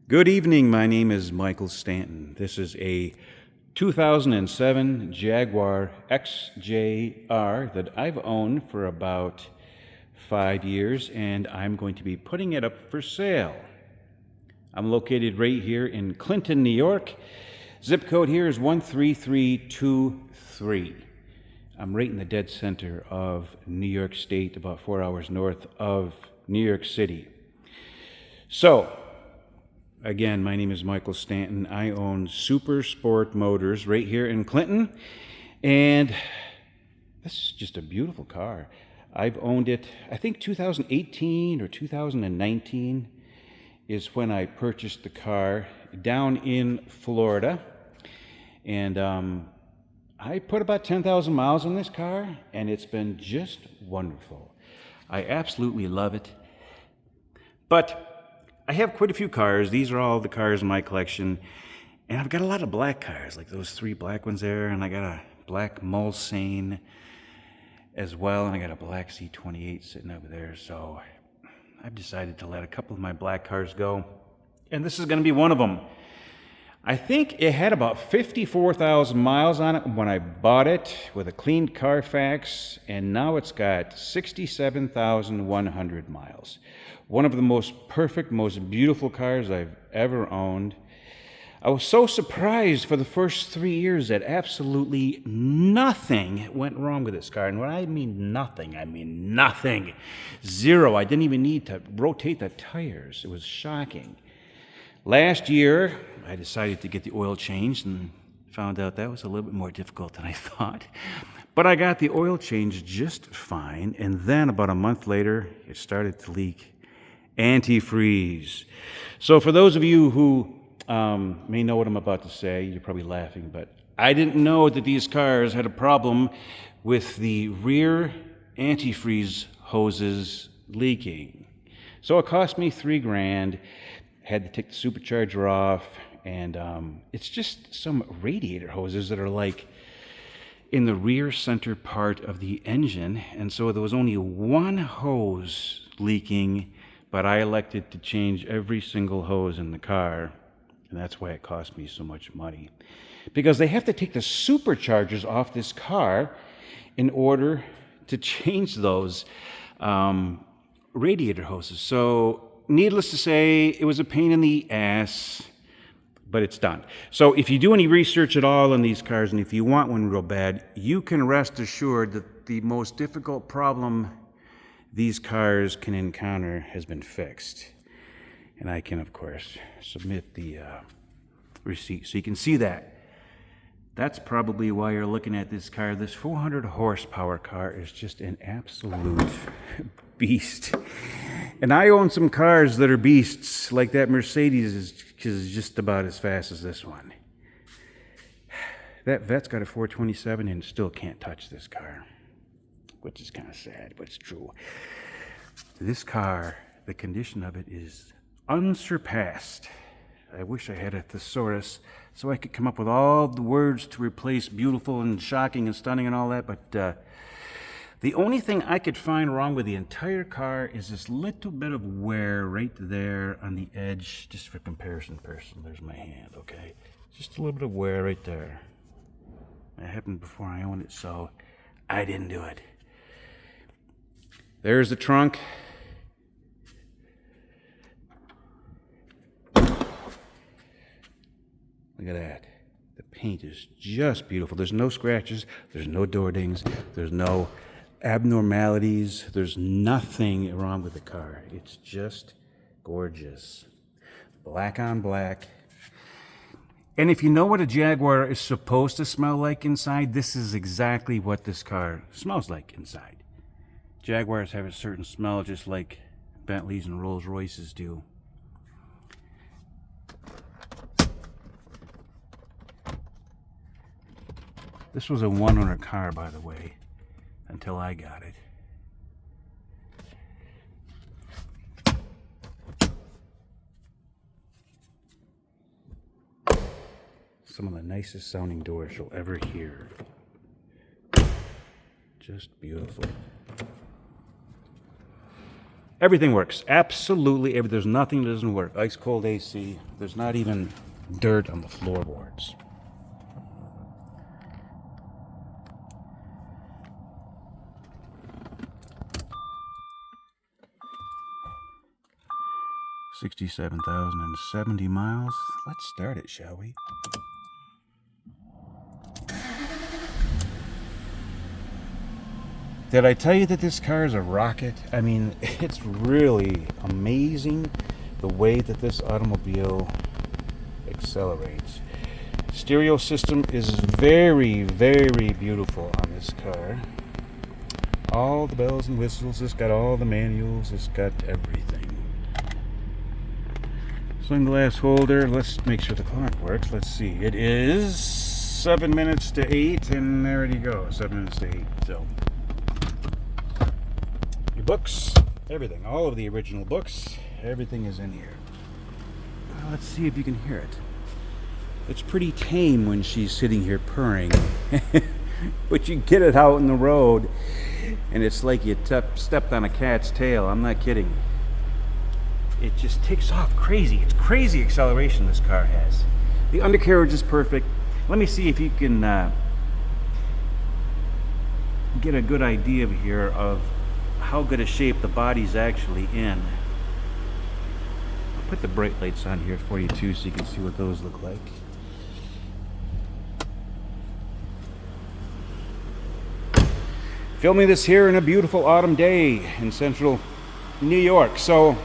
Good evening, my name is Michael Stanton. This is a 2007 Jaguar XJR that I've owned for about 5 years, and I'm going to be putting it up for sale. I'm located right here in Clinton, New York. Zip code here is 13323. I'm right in the dead center of New York State, about 4 hours north of New York City. So, again, my name is Michael Stanton. I own Super Sport Motors right here in Clinton, and this is just a beautiful car. I've owned it, I think 2018 or 2019 is when I purchased the car down in Florida, and I put about 10,000 miles on this car, and it's been just wonderful. I absolutely love it. But I have quite a few cars. These are all the cars in my collection. And I've got a lot of black cars, like those 3 black ones there. And I got a black Mulsanne as well. And I got a black C28 sitting over there. So I've decided to let a couple of my black cars go. And this is going to be one of them. I think it had about 54,000 miles on it when I bought it with a clean Carfax, and now it's got 67,100 miles. One of the most perfect, most beautiful cars I've ever owned. I was so surprised for the first 3 years that absolutely nothing went wrong with this car. And when I mean nothing, I mean nothing. Zero. I didn't even need to rotate the tires. It was shocking. Last year, I decided to get the oil changed and found out that was a little bit more difficult than I thought. But I got the oil changed just fine, and then about a month later, it started to leak antifreeze. So for those of you who may know what I'm about to say, you're probably laughing, but I didn't know that these cars had a problem with the rear antifreeze hoses leaking. So it cost me $3,000. Had to take the supercharger off, and it's just some radiator hoses that are like in the rear center part of the engine, and so there was only one hose leaking, but I elected to change every single hose in the car, and that's why it cost me so much money, because they have to take the superchargers off this car in order to change those radiator hoses. So needless to say, it was a pain in the ass, but it's done. So if you do any research at all on these cars, and if you want one real bad, you can rest assured that the most difficult problem these cars can encounter has been fixed. And I can, of course, submit the receipt so you can see that. That's probably why you're looking at this car. This 400 horsepower car is just an absolute beast. And I own some cars that are beasts, like that Mercedes is just about as fast as this one. That Vet's got a 427 and still can't touch this car, which is kind of sad, but it's true. This car, the condition of it is unsurpassed. I wish I had a thesaurus so I could come up with all the words to replace beautiful and shocking and stunning and all that, but the only thing I could find wrong with the entire car is this little bit of wear right there on the edge, just for comparison there's my hand, okay? Just a little bit of wear right there. That happened before I owned it, so I didn't do it. There's the trunk. Look at that. The paint is just beautiful. There's no scratches, there's no door dings, there's no abnormalities, there's nothing wrong with the car. It's just gorgeous. Black on black. And if you know what a Jaguar is supposed to smell like inside, this is exactly what this car smells like inside. Jaguars have a certain smell just like Bentleys and Rolls Royces do. This was a one-owner car, by the way, until I got it. Some of the nicest sounding doors you'll ever hear. Just beautiful. Everything works. Absolutely. There's nothing that doesn't work. Ice cold AC. There's not even dirt on the floorboards. $67,070 miles. Let's start it, shall we? Did I tell you that this car is a rocket? I mean, it's really amazing the way that this automobile accelerates. Stereo system is very, very beautiful on this car. All the bells and whistles. It's got all the manuals. It's got everything. Swing glass holder. Let's make sure the clock works. Let's see. It is 7 minutes to 8, and there it goes. 7 minutes to 8. So. Books, everything, all of the original books, everything is in here. Let's see if you can hear it. It's pretty tame when she's sitting here purring, but you get it out in the road and it's like you stepped on a cat's tail. I'm not kidding. It just takes off crazy. It's crazy acceleration this car has. The undercarriage is perfect. Let me see if you can get a good idea here of how good a shape the body's actually in. I'll put the bright lights on here for you too so you can see what those look like. Filming this here in a beautiful autumn day in central New York. So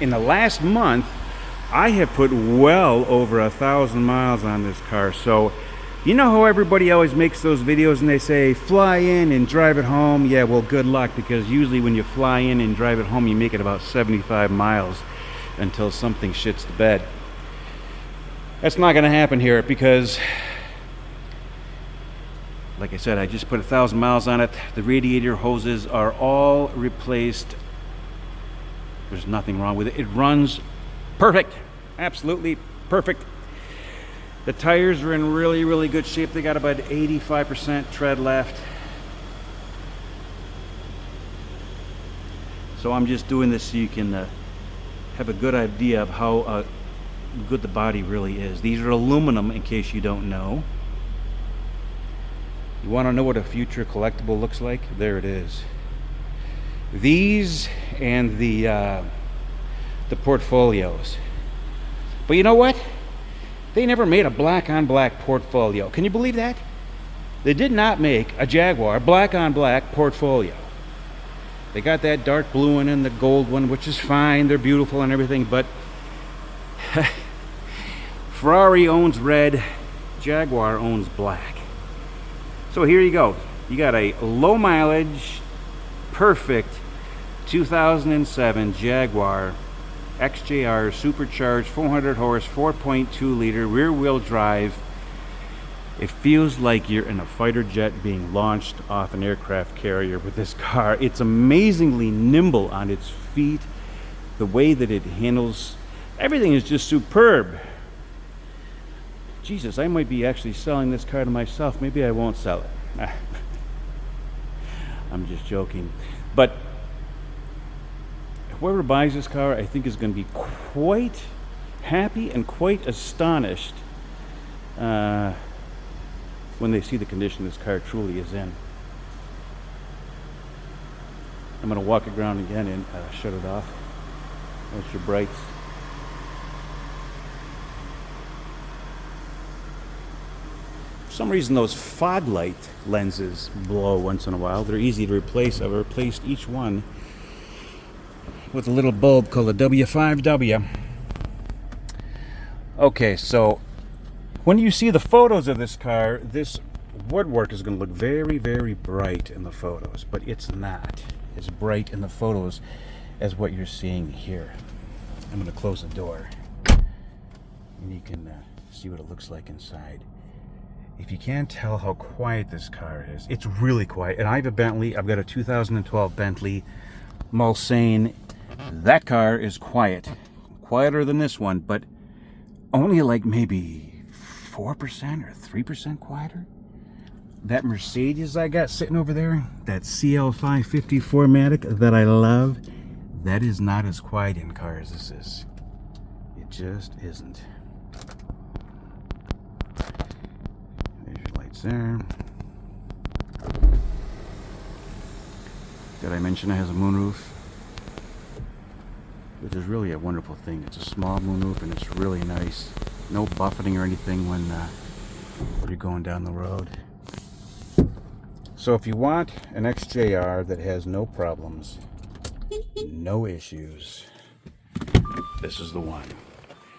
in the last month I have put well over 1,000 miles on this car. So you know how everybody always makes those videos and they say, fly in and drive it home? Yeah, well, good luck, because usually when you fly in and drive it home, you make it about 75 miles until something shits the bed. That's not going to happen here because, like I said, I just put 1,000 miles on it. The radiator hoses are all replaced. There's nothing wrong with it. It runs perfect. Absolutely perfect. The tires are in really, really good shape. They got about 85% tread left. So I'm just doing this so you can have a good idea of how good the body really is. These are aluminum, in case you don't know. You want to know what a future collectible looks like? There it is. These and the portfolios. But you know what? They never made a black-on-black portfolio. Can you believe that? They did not make a Jaguar black-on-black portfolio. They got that dark blue one and the gold one, which is fine. They're beautiful and everything, but Ferrari owns red, Jaguar owns black. So here you go. You got a low-mileage, perfect 2007 Jaguar XJR supercharged 400 horse 4.2 liter rear wheel drive. It feels like you're in a fighter jet being launched off an aircraft carrier with this car. It's amazingly nimble on its feet. The way that it handles everything is just superb. Jesus, I might be actually selling this car to myself. Maybe I won't sell it. I'm just joking. But whoever buys this car, I think, is going to be quite happy and quite astonished when they see the condition this car truly is in. I'm going to walk it around again and shut it off. That's your brights. For some reason, those fog light lenses blow once in a while. They're easy to replace. I've replaced each one with a little bulb called a W5W. Okay, so when you see the photos of this car, this woodwork is going to look very, very bright in the photos, but it's not as bright in the photos as what you're seeing here. I'm going to close the door and you can see what it looks like inside. If you can't tell how quiet this car is, it's really quiet. And I have a Bentley. I've got a 2012 Bentley Mulsanne. That car is quiet. Quieter than this one, but only like maybe 4% or 3% quieter. That Mercedes I got sitting over there, that CL550 4MATIC that I love, That is not as quiet in car as this is. It just isn't. There's your lights there. Did I mention it has a moonroof? Which is really a wonderful thing. It's a small moonroof and it's really nice. No buffeting or anything when you're going down the road. So if you want an XJR that has no problems, no issues, this is the one.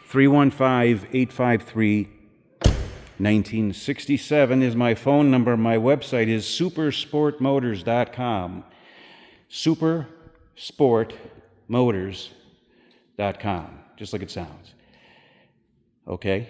315-853-1967 is my phone number. My website is supersportmotors.com. Supersportmotors.com. Just like it sounds. Okay?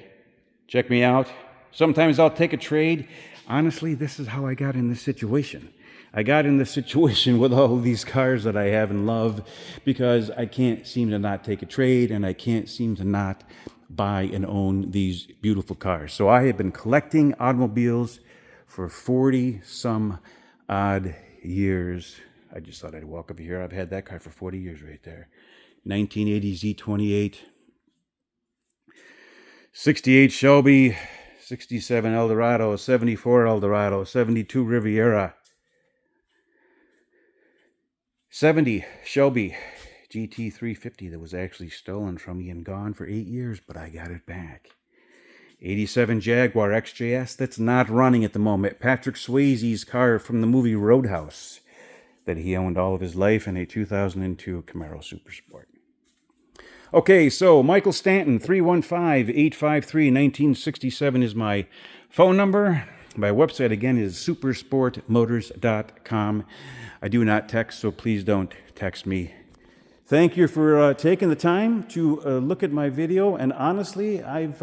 Check me out. Sometimes I'll take a trade. Honestly, this is how I got in this situation. I got in this situation with all of these cars that I have and love because I can't seem to not take a trade and I can't seem to not buy and own these beautiful cars. So I have been collecting automobiles for 40 some odd years. I just thought I'd walk up here. I've had that car for 40 years right there. 1980 Z28, 68 Shelby, 67 Eldorado, 74 Eldorado, 72 Riviera, 70 Shelby GT350 that was actually stolen from me and gone for 8 years, but I got it back. 87 Jaguar XJR that's not running at the moment. Patrick Swayze's car from the movie Roadhouse that he owned all of his life, and a 2002 Camaro Super Sport. Okay, so Michael Stanton, 315-853-1967 is my phone number. My website, again, is supersportmotors.com. I do not text, so please don't text me. Thank you for taking the time to look at my video, and honestly, I've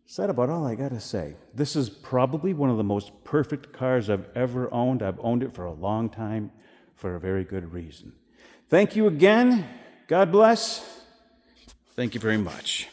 said about all I got to say. This is probably one of the most perfect cars I've ever owned. I've owned it for a long time for a very good reason. Thank you again. God bless. Thank you very much.